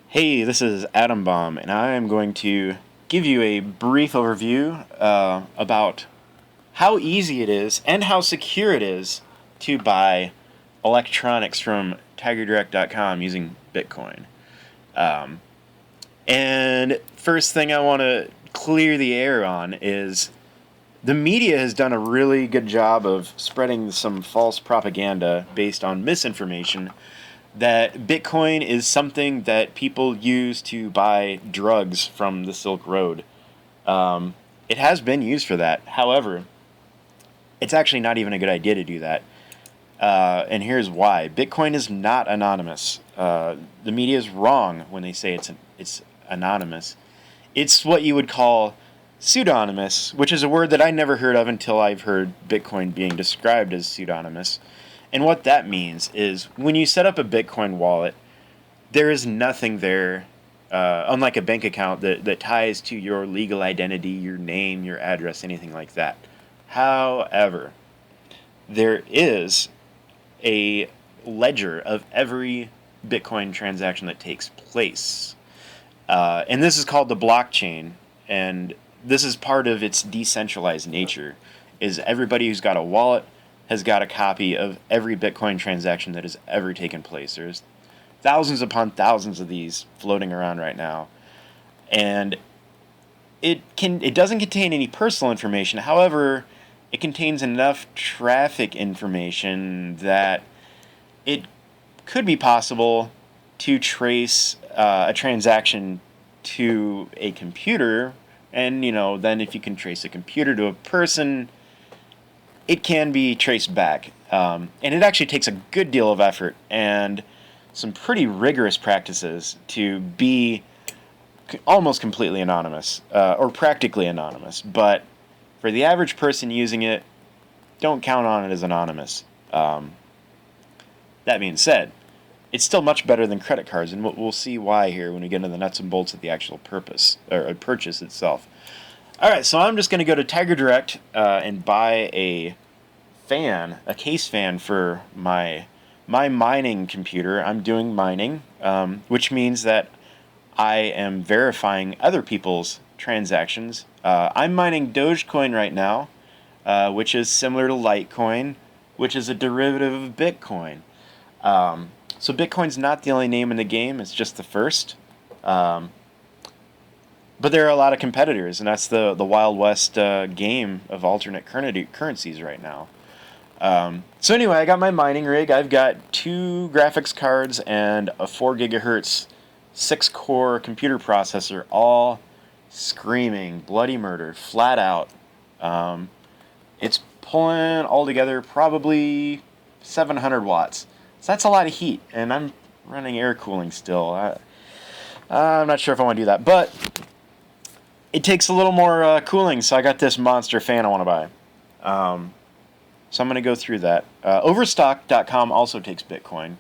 Hey, this is Adam Baum, and I am going to give you a brief overview about how easy it is and how secure it is to buy electronics from TigerDirect.com using Bitcoin. Um, and first thing I want to clear the air on is the media has done a really good job of spreading some false propaganda based on misinformation that Bitcoin is something that people use to buy drugs from the Silk Road. It has been used for that. However, it's actually not even a good idea to do that. And here's why: Bitcoin is not anonymous. The media is wrong when they say it's anonymous. It's what you would call pseudonymous, which is a word that I never heard of until I've heard Bitcoin being described as pseudonymous. And what that means is when you set up a Bitcoin wallet, there is nothing there, unlike a bank account, that ties to your legal identity, your name, your address, anything like that. However, there is a ledger of every Bitcoin transaction that takes place. And this is called the blockchain, and this is part of its decentralized nature, is everybody who's got a wallet has got a copy of every Bitcoin transaction that has ever taken place. There's thousands upon thousands of these floating around right now. And it doesn't contain any personal information. However, it contains enough traffic information that it could be possible to trace a transaction to a computer, and then if you can trace a computer to a person, it can be traced back. And it actually takes a good deal of effort and some pretty rigorous practices to be almost completely anonymous, or practically anonymous. But for the average person using it, don't count on it as anonymous. That being said, it's still much better than credit cards, and we'll see why here when we get into the nuts and bolts of the actual purpose or purchase itself. All right, so I'm just going to go to Tiger Direct and buy a case fan for my mining computer. I'm doing mining, which means that I am verifying other people's transactions. I'm mining Dogecoin right now, which is similar to Litecoin, which is a derivative of Bitcoin. So Bitcoin's not the only name in the game, it's just the first. But there are a lot of competitors, and that's the Wild West game of alternate currencies right now. So anyway, I got my mining rig. I've got 2 graphics cards and a 4 gigahertz 6-core computer processor, all screaming bloody murder, flat out. It's pulling all together probably 700 watts. So that's a lot of heat, and I'm running air cooling still. I'm not sure if I want to do that, but it takes a little more cooling, so I got this monster fan I want to buy. So I'm going to go through that. Overstock.com also takes Bitcoin,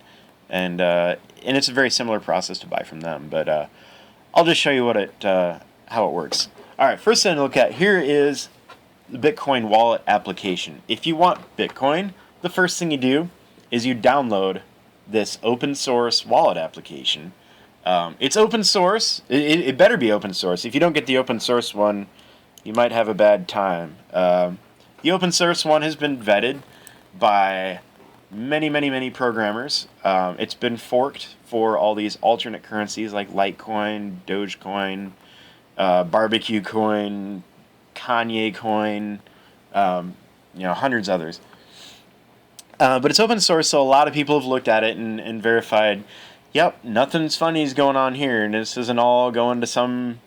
and it's a very similar process to buy from them, but I'll just show you how it works. All right, first thing to look at here is the Bitcoin wallet application. If you want Bitcoin, the first thing you do is you download this open source wallet application. It's open source. It better be open source. If you don't get the open source one, you might have a bad time. The open source one has been vetted by many programmers. It's been forked for all these alternate currencies like Litecoin, Dogecoin, Barbecue Coin, Kanye Coin, hundreds others. But it's open source, so a lot of people have looked at it and verified, yep, nothing's funny is going on here, and this isn't all going to some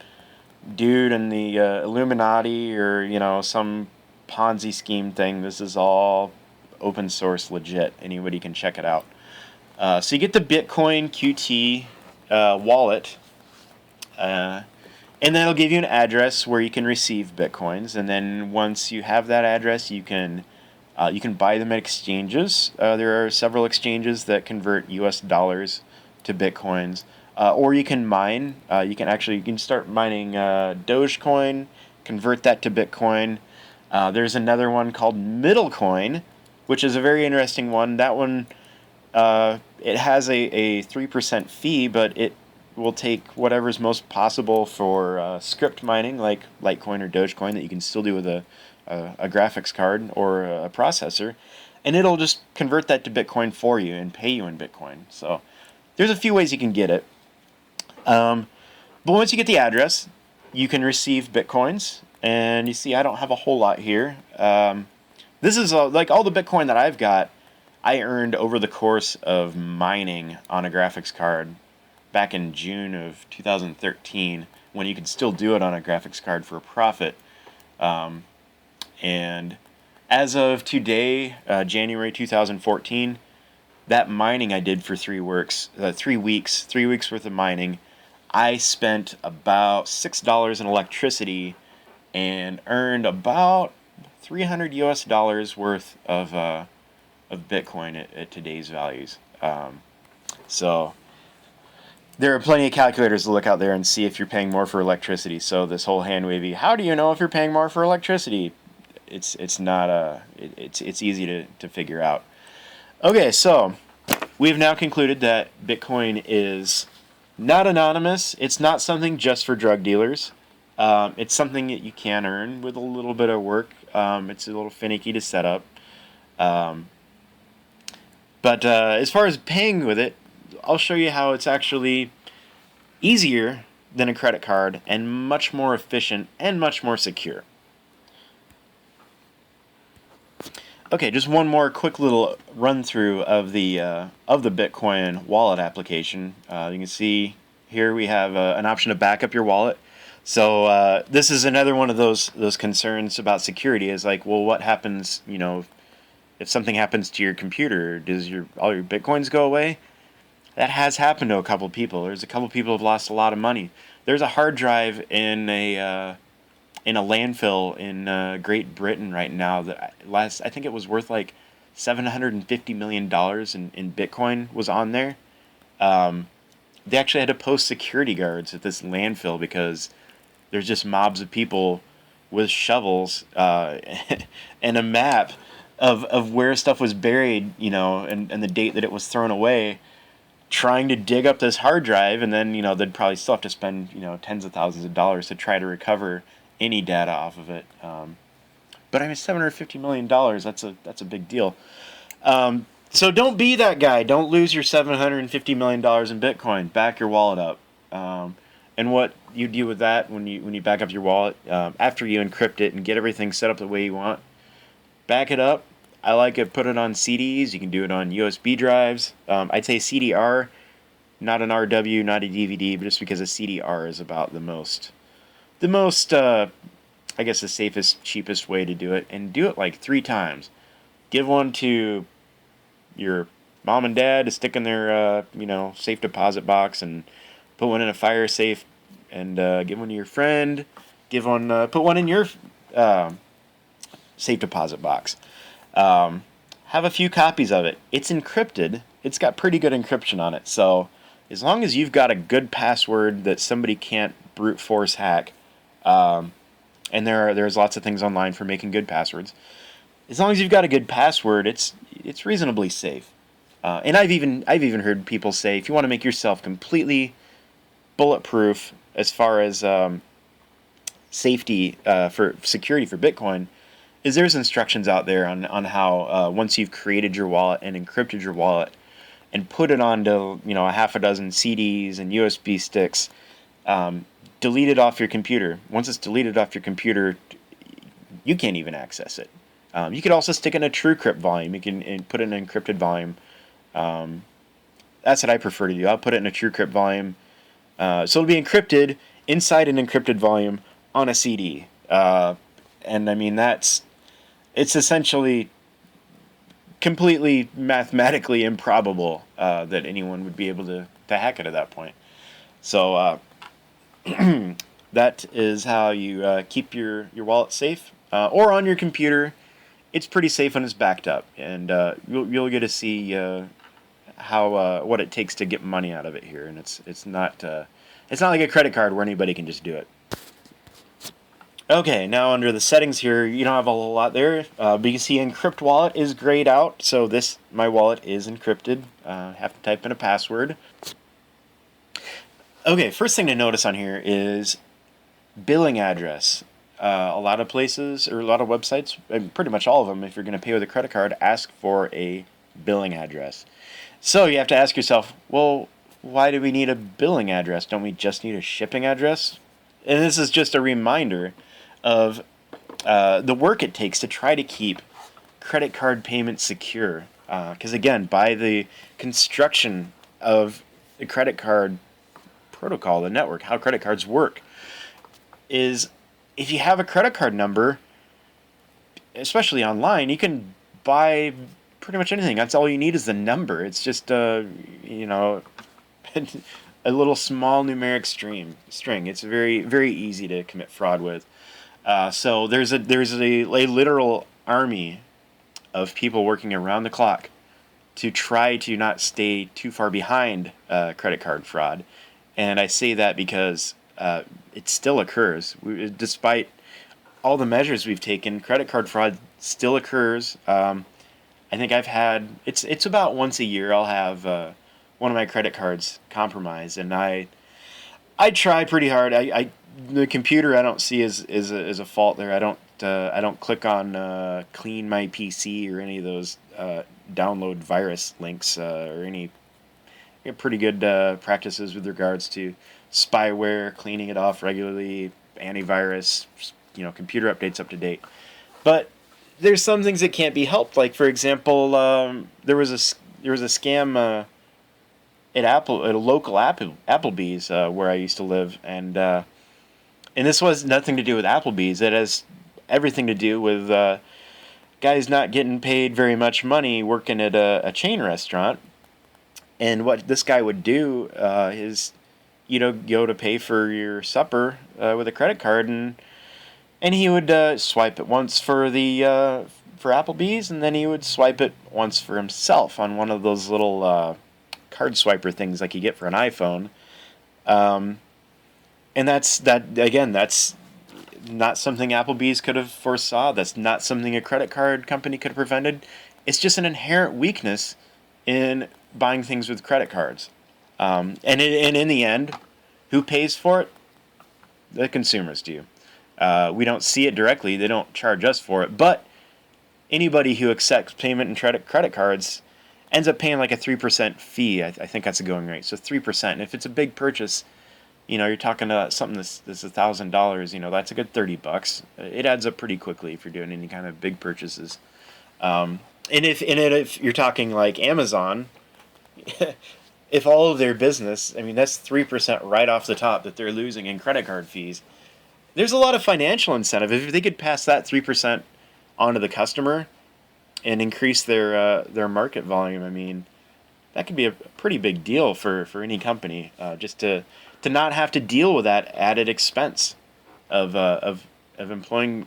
dude in the Illuminati or, some Ponzi scheme thing. This is all open source, legit. Anybody can check it out. So you get the Bitcoin QT wallet, and then it'll give you an address where you can receive Bitcoins, and then once you have that address, you can buy them at exchanges. There are several exchanges that convert U.S. dollars to Bitcoins, or you can mine. You can start mining Dogecoin, convert that to Bitcoin. There's another one called Middlecoin, which is a very interesting one. That one, it has a 3% fee, but it we'll take whatever's most possible for script mining, like Litecoin or Dogecoin, that you can still do with a graphics card or a processor, and it'll just convert that to Bitcoin for you and pay you in Bitcoin. So there's a few ways you can get it. But once you get the address, you can receive Bitcoins. And you see, I don't have a whole lot here. This is like all the Bitcoin that I've got, I earned over the course of mining on a graphics card back in June of 2013, when you could still do it on a graphics card for a profit. And as of today, January 2014, that mining I did for 3 weeks worth of mining, I spent about $6 in electricity and earned about $300 US worth of Bitcoin at today's values. So there are plenty of calculators to look out there and see if you're paying more for electricity. So this whole hand wavy, how do you know if you're paying more for electricity? It's easy to figure out. Okay, so we've now concluded that Bitcoin is not anonymous. It's not something just for drug dealers. It's something that you can earn with a little bit of work. It's a little finicky to set up. But as far as paying with it, I'll show you how it's actually easier than a credit card and much more efficient and much more secure. Okay, just one more quick little run through of the Bitcoin wallet application. You can see here we have an option to back up your wallet. So this is another one of those concerns about security. Is like, well, what happens? If something happens to your computer, does all your Bitcoins go away? That has happened to a couple people. There's a couple people who have lost a lot of money. There's a hard drive in a landfill in Great Britain right now that I think it was worth like $750 million in Bitcoin was on there. They actually had to post security guards at this landfill because there's just mobs of people with shovels and a map of where stuff was buried, and the date that it was thrown away, trying to dig up this hard drive, and then they'd probably still have to spend tens of thousands of dollars to try to recover any data off of it. But I mean, $750 million, that's a big deal. So don't be that guy. Don't lose your $750 million in Bitcoin. Back your wallet up. And what you do with that when you back up your wallet, after you encrypt it and get everything set up the way you want, back it up. I like it. Put it on CDs. You can do it on USB drives. I'd say CDR, not an RW, not a DVD, but just because a CDR is about the most, I guess, the safest, cheapest way to do it. And do it like 3 times. Give one to your mom and dad to stick in their, safe deposit box, and put one in a fire safe, and give one to your friend. Put one in your safe deposit box. Have a few copies of it. It's encrypted. It's got pretty good encryption on it. So as long as you've got a good password that somebody can't brute force hack, and there's lots of things online for making good passwords. As long as you've got a good password, it's reasonably safe. And I've even heard people say, if you want to make yourself completely bulletproof as far as safety for security for Bitcoin, there's instructions out there on how once you've created your wallet and encrypted your wallet and put it onto a half a dozen CDs and USB sticks, delete it off your computer. Once it's deleted off your computer, you can't even access it. You could also stick in a TrueCrypt volume. You can put it in an encrypted volume. That's what I prefer to do. I'll put it in a TrueCrypt volume. So it'll be encrypted inside an encrypted volume on a CD. And I mean, it's essentially completely mathematically improbable that anyone would be able to hack it at that point. So that is how you keep your wallet safe. Or on your computer, it's pretty safe when it's backed up, and you'll get to see how what it takes to get money out of it here. And it's not like a credit card where anybody can just do it. Okay, now under the settings here, you don't have a whole lot there, but you can see Encrypt Wallet is grayed out, so my wallet is encrypted. Have to type in a password. Okay, first thing to notice on here is billing address. A lot of places or a lot of websites, and pretty much all of them, if you're going to pay with a credit card, ask for a billing address. So you have to ask yourself, well, why do we need a billing address? Don't we just need a shipping address? And this is just a reminder of the work it takes to try to keep credit card payments secure. Because again, by the construction of the credit card protocol, the network, how credit cards work, is if you have a credit card number, especially online, you can buy pretty much anything. That's all you need is the number. It's just you know, a little small numeric string. It's very very easy to commit fraud with. So there's a literal army of people working around the clock to try to not stay too far behind credit card fraud. And I say that because it still occurs. Despite all the measures we've taken, credit card fraud still occurs. I think I've had, it's about once a year I'll have one of my credit cards compromised, and I try pretty hard. The computer I don't see as a fault there. I don't click on clean my PC or any of those download virus links or any pretty good practices with regards to spyware, cleaning it off regularly, antivirus, computer updates up to date. But there's some things that can't be helped. Like for example, there was a scam at a local Applebee's where I used to live, and this was nothing to do with Applebee's. It has everything to do with guys not getting paid very much money working at a chain restaurant. And what this guy would do is, go to pay for your supper with a credit card, and he would swipe it once for for Applebee's, and then he would swipe it once for himself on one of those little card swiper things like you get for an iPhone. And that's not something Applebee's could have foresaw. That's not something a credit card company could have prevented. It's just an inherent weakness in buying things with credit cards. And in the end, who pays for it? The consumers do. We don't see it directly. They don't charge us for it. But anybody who accepts payment in credit cards ends up paying like a 3% fee. I think that's a going rate. So 3%. And if it's a big purchase, you're talking about something that's $1,000. That's a good $30. It adds up pretty quickly if you're doing any kind of big purchases. And if you're talking like Amazon, if all of their business, that's 3% right off the top that they're losing in credit card fees. There's a lot of financial incentive. If they could pass that 3% onto the customer and increase their market volume, that could be a pretty big deal for any company, just to not have to deal with that added expense of employing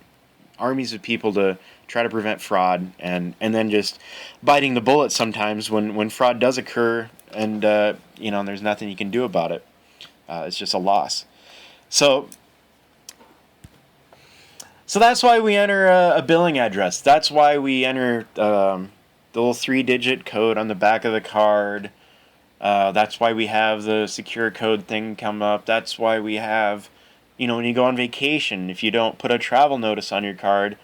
armies of people to try to prevent fraud, and then just biting the bullet sometimes when fraud does occur, and there's nothing you can do about it. It's just a loss. So that's why we enter a billing address. That's why we enter the little 3-digit code on the back of the card. That's why we have the secure code thing come up. That's why we have, when you go on vacation, if you don't put a travel notice on your card,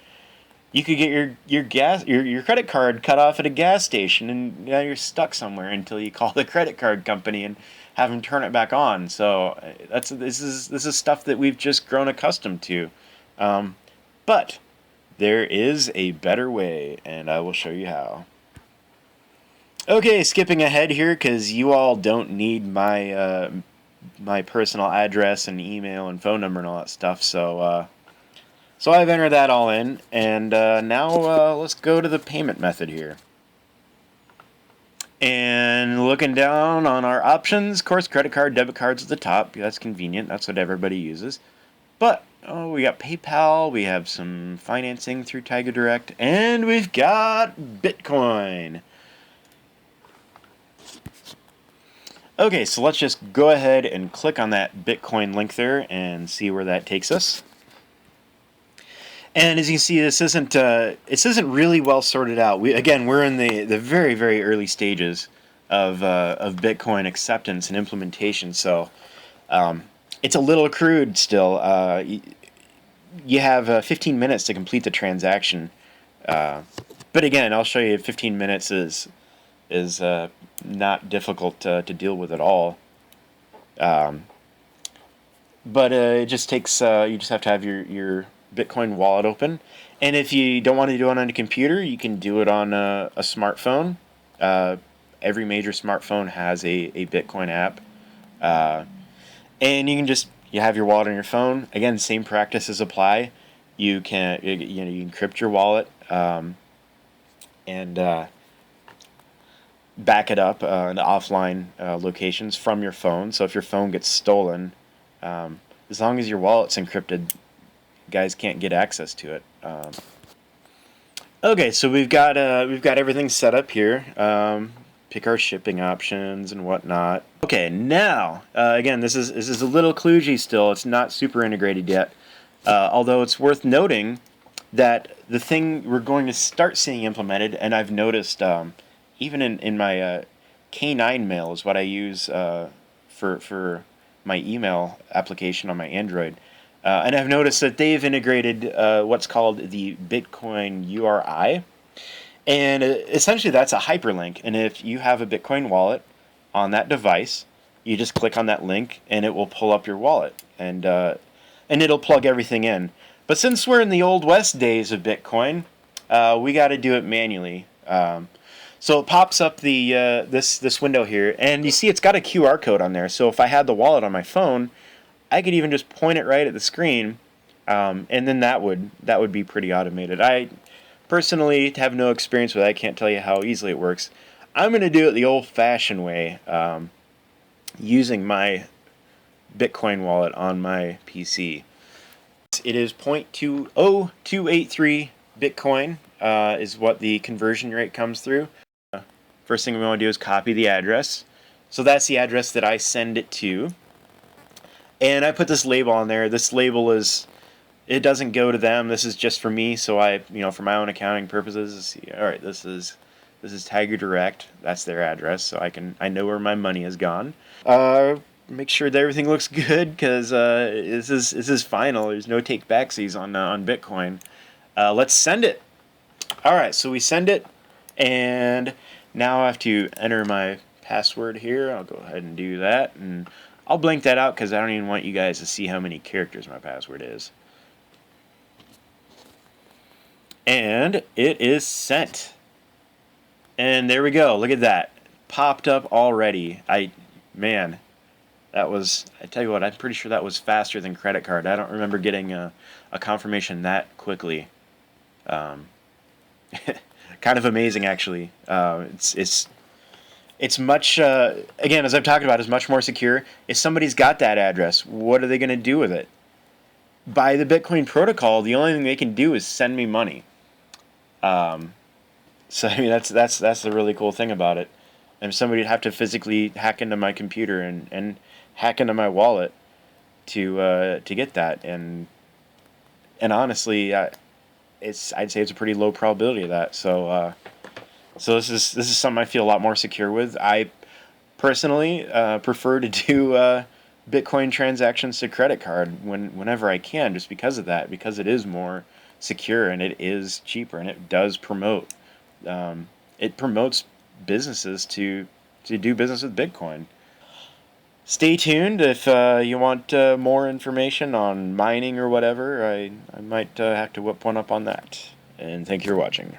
you could get your credit card cut off at a gas station, and now you're stuck somewhere until you call the credit card company and have them turn it back on. So this is stuff that we've just grown accustomed to. But there is a better way, and I will show you how. Okay, skipping ahead here because you all don't need my my personal address and email and phone number and all that stuff. So I've entered that all in, and now let's go to the payment method here. And looking down on our options, of course, credit card, debit cards at the top. That's convenient. That's what everybody uses. But we got PayPal, we have some financing through Tiger Direct, and we've got Bitcoin. Okay, so let's just go ahead and click on that Bitcoin link there and see where that takes us. And as you can see, this isn't really well sorted out. We're in the very, very early stages of Bitcoin acceptance and implementation. So It's a little crude still. You have 15 minutes to complete the transaction. But again, I'll show you 15 minutes is not difficult to deal with at all. But it just takes, you just have to have your Bitcoin wallet open. And if you don't want to do it on a computer, you can do it on a smartphone. Every major smartphone has a Bitcoin app. And you can just, you have your wallet on your phone. Again, same practices apply. You can, you encrypt your wallet and back it up in offline locations from your phone. So if your phone gets stolen, as long as your wallet's encrypted, guys can't get access to it. Okay, so we've got everything set up here. Pick our shipping options and whatnot. Okay, now again, this is a little kludgy still. It's not super integrated yet. Although it's worth noting that the thing we're going to start seeing implemented, and I've noticed even in my K9 mail is what I use for my email application on my Android. And I've noticed that they've integrated what's called the Bitcoin URI. And essentially that's a hyperlink. And if you have a Bitcoin wallet on that device, you just click on that link and it will pull up your wallet. And it'll plug everything in. But since we're in the Old West days of Bitcoin, we got to do it manually. So it pops up the this window here, and you see it's got a QR code on there. So if I had the wallet on my phone, I could even just point it right at the screen, and then that would be pretty automated. I personally have no experience with it. I can't tell you how easily it works. I'm going to do it the old-fashioned way, using my Bitcoin wallet on my PC. It is 0.20283 Bitcoin is what the conversion rate comes through. First thing we want to do is copy the address. So that's the address that I send it to. And I put this label on there. This label it doesn't go to them. This is just for me. So for my own accounting purposes, all right, this is Tiger Direct. That's their address. So I know where my money has gone. Make sure that everything looks good because this is final. There's no take backsies on Bitcoin. Let's send it. All right, so we send it, and now I have to enter my password here. I'll go ahead and do that, and I'll blank that out because I don't even want you guys to see how many characters my password is. And it is sent. And there we go. Look at that. Popped up already. Man, that was, I tell you what, I'm pretty sure that was faster than credit card. I don't remember getting a confirmation that quickly. Kind of amazing, actually. It's much, again, as I've talked about, it's much more secure. If somebody's got that address, what are they going to do with it? By the Bitcoin protocol, the only thing they can do is send me money. So I mean, that's the really cool thing about it. And somebody would have to physically hack into my computer and hack into my wallet to get that. And honestly, I'd say it's a pretty low probability of that. So so this is something I feel a lot more secure with. I personally prefer to do Bitcoin transactions to credit card whenever I can, just because of that, because it is more secure and it is cheaper and it does promote. It promotes businesses to do business with Bitcoin. Stay tuned if you want more information on mining or whatever. I might have to whip one up on that. And thank you for watching.